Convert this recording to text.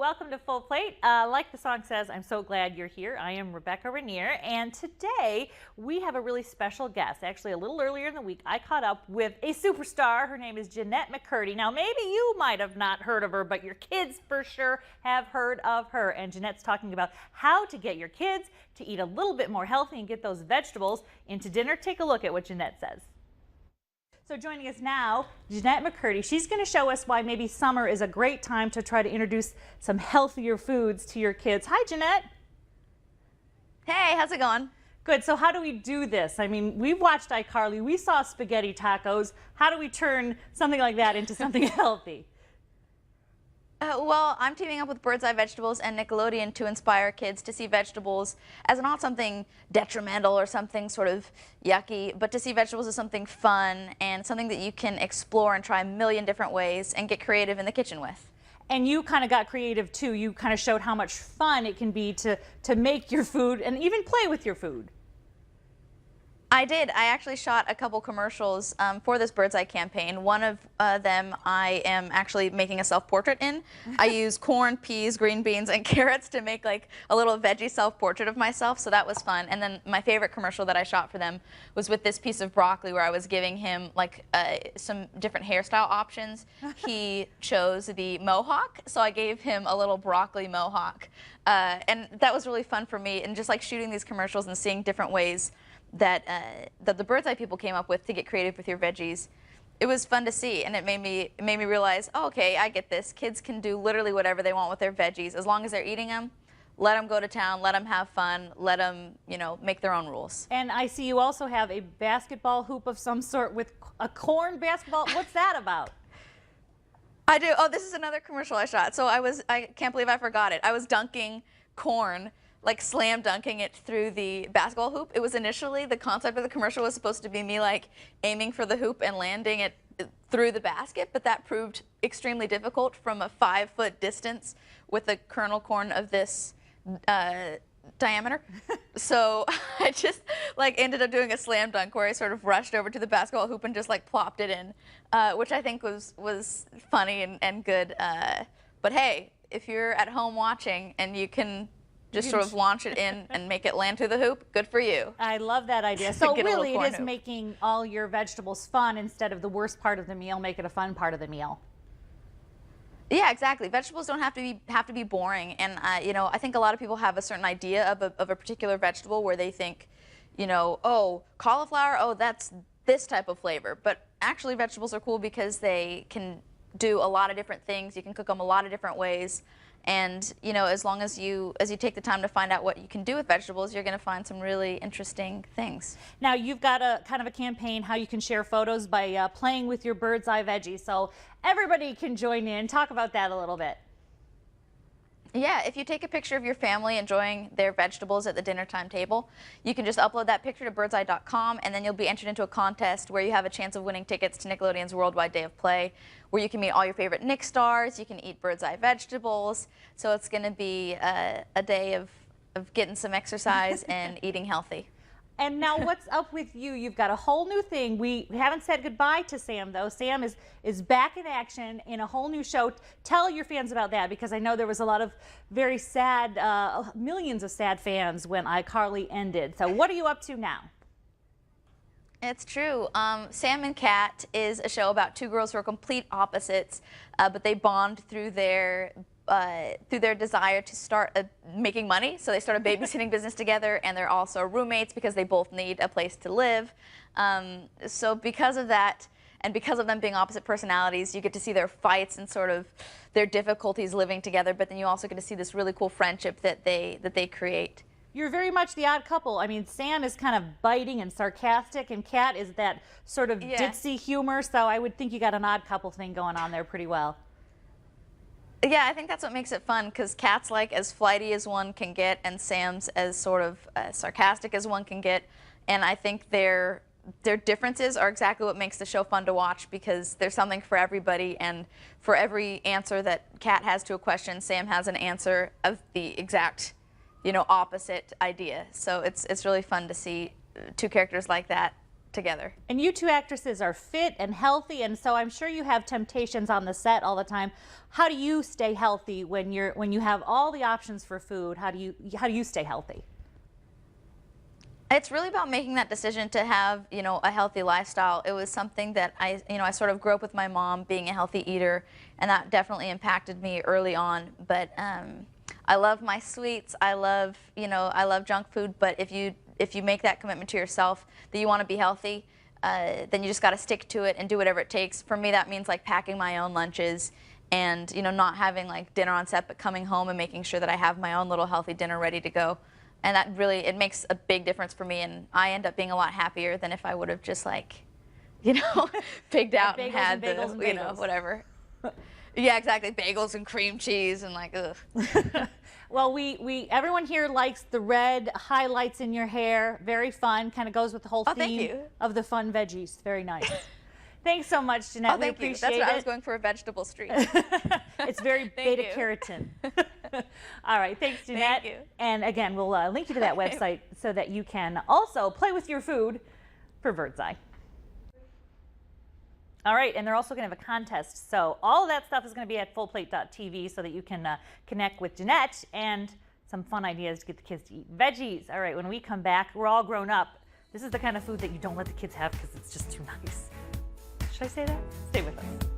welcome to Full Plate. Like the song says, I'm so glad you're here. I am Rebecca Rainier, and today we have a really special guest. Actually, a little earlier in the week, I caught up with a superstar. Her name is Jennette McCurdy. Now, maybe you might have not heard of her, but your kids for sure have heard of her. And Jennette's talking about how to get your kids to eat a little bit more healthy and get those vegetables into dinner. Take a look at what Jennette says. So joining us now, Jennette McCurdy. She's going to show us why maybe summer is a great time to try to introduce some healthier foods to your kids. Hi, Jennette. Hey, how's it going? Good. So how do we do this? I mean, we've watched iCarly. We saw spaghetti tacos. How do we turn something like that into something healthy? Well, I'm teaming up with Bird's Eye Vegetables and Nickelodeon to inspire kids to see vegetables as not something detrimental or something sort of yucky, but to see vegetables as something fun and something that you can explore and try a million different ways and get creative in the kitchen with. And you kind of got creative too. You kind of showed how much fun it can be to make your food and even play with your food. I did. I actually shot a couple commercials for this Bird's Eye campaign. One of them I am actually making a self-portrait in. I use corn, peas, green beans, and carrots to make like a little veggie self-portrait of myself, so that was fun. And then my favorite commercial that I shot for them was with this piece of broccoli where I was giving him like some different hairstyle options. He chose the mohawk, so I gave him a little broccoli mohawk. And that was really fun for me, and just like shooting these commercials and seeing different ways that the Bird's Eye people came up with to get creative with your veggies. It was fun to see, and it made me realize, oh, okay, I get this. Kids can do literally whatever they want with their veggies as long as they're eating them. Let them go to town, let them have fun, let them, you know, make their own rules. And I see you also have a basketball hoop of some sort with a corn basketball. What's that about? I do. Oh, this is another commercial I shot. So I can't believe I forgot it. I was dunking corn, like slam dunking it through the basketball hoop. It was initially, the concept of the commercial was supposed to be me like aiming for the hoop and landing it through the basket, but that proved extremely difficult from a 5-foot distance with a kernel corn of this diameter. So I just like ended up doing a slam dunk where I sort of rushed over to the basketball hoop and just like plopped it in, which I think was funny and good. But hey, if you're at home watching and you can just sort of launch it in and make it land through the hoop, good for you. I love that idea. So really it is making all your vegetables fun instead of the worst part of the meal. Make it a fun part of the meal. Yeah, exactly. Vegetables don't have to be boring, and you know, I think a lot of people have a certain idea of a particular vegetable where they think, you know, oh, cauliflower, oh, that's this type of flavor. But actually, vegetables are cool because they can do a lot of different things. You can cook them a lot of different ways. And you know, as long as you take the time to find out what you can do with vegetables, you're going to find some really interesting things. Now you've got a kind of a campaign how you can share photos by playing with your Bird's Eye veggies, so everybody can join in. Talk about that a little bit. Yeah, if you take a picture of your family enjoying their vegetables at the dinner time table, you can just upload that picture to birdseye.com, and then you'll be entered into a contest where you have a chance of winning tickets to Nickelodeon's Worldwide Day of Play, where you can meet all your favorite Nick stars, you can eat Bird's Eye vegetables, so it's going to be a day of getting some exercise and eating healthy. And now what's up with you? You've got a whole new thing. We haven't said goodbye to Sam, though. Sam is back in action in a whole new show. Tell your fans about that, because I know there was a lot of very sad, millions of sad fans when iCarly ended. So what are you up to now? It's true. Sam and Cat is a show about two girls who are complete opposites, but they bond through their desire to start making money. So they start a babysitting business together, and they're also roommates because they both need a place to live. So because of that, and because of them being opposite personalities, you get to see their fights and sort of their difficulties living together, but then you also get to see this really cool friendship that they create. You're very much the odd couple. I mean, Sam is kind of biting and sarcastic, and Kat is that sort of ditzy humor, so I would think you got an odd couple thing going on there pretty well. Yeah, I think that's what makes it fun, because Kat's like as flighty as one can get, and Sam's as sort of sarcastic as one can get, and I think their differences are exactly what makes the show fun to watch, because there's something for everybody, and for every answer that Kat has to a question, Sam has an answer of the exact, you know, opposite idea. So it's really fun to see two characters like that together. And you two actresses are fit and healthy, and so I'm sure you have temptations on the set all the time. How do you stay healthy when you have all the options for food? How do you stay healthy? It's really about making that decision to have, a healthy lifestyle. It was something that I sort of grew up with my mom being a healthy eater, and that definitely impacted me early on. But I love my sweets. I love junk food. But if you make that commitment to yourself that you want to be healthy, then you just got to stick to it and do whatever it takes. For me, that means like packing my own lunches and not having like dinner on set, but coming home and making sure that I have my own little healthy dinner ready to go. And that really, it makes a big difference for me, and I end up being a lot happier than if I would have just pigged out and had the, whatever. Yeah, exactly, bagels and cream cheese and like, ugh. Well, everyone here likes the red highlights in your hair. Very fun, kind of goes with the whole theme of the fun veggies. Very nice. Thanks so much, Jennette. We appreciate it. That's what I was going for, a vegetable streak. It's very beta carotene. All right, thanks, Jennette. Thank you. And again, we'll link you to that website so that you can also play with your food for Bird's Eye. All right, and they're also going to have a contest. So all of that stuff is going to be at fullplate.tv so that you can connect with Jennette and some fun ideas to get the kids to eat veggies. All right, when we come back, we're all grown up. This is the kind of food that you don't let the kids have because it's just too nice. Should I say that? Stay with us.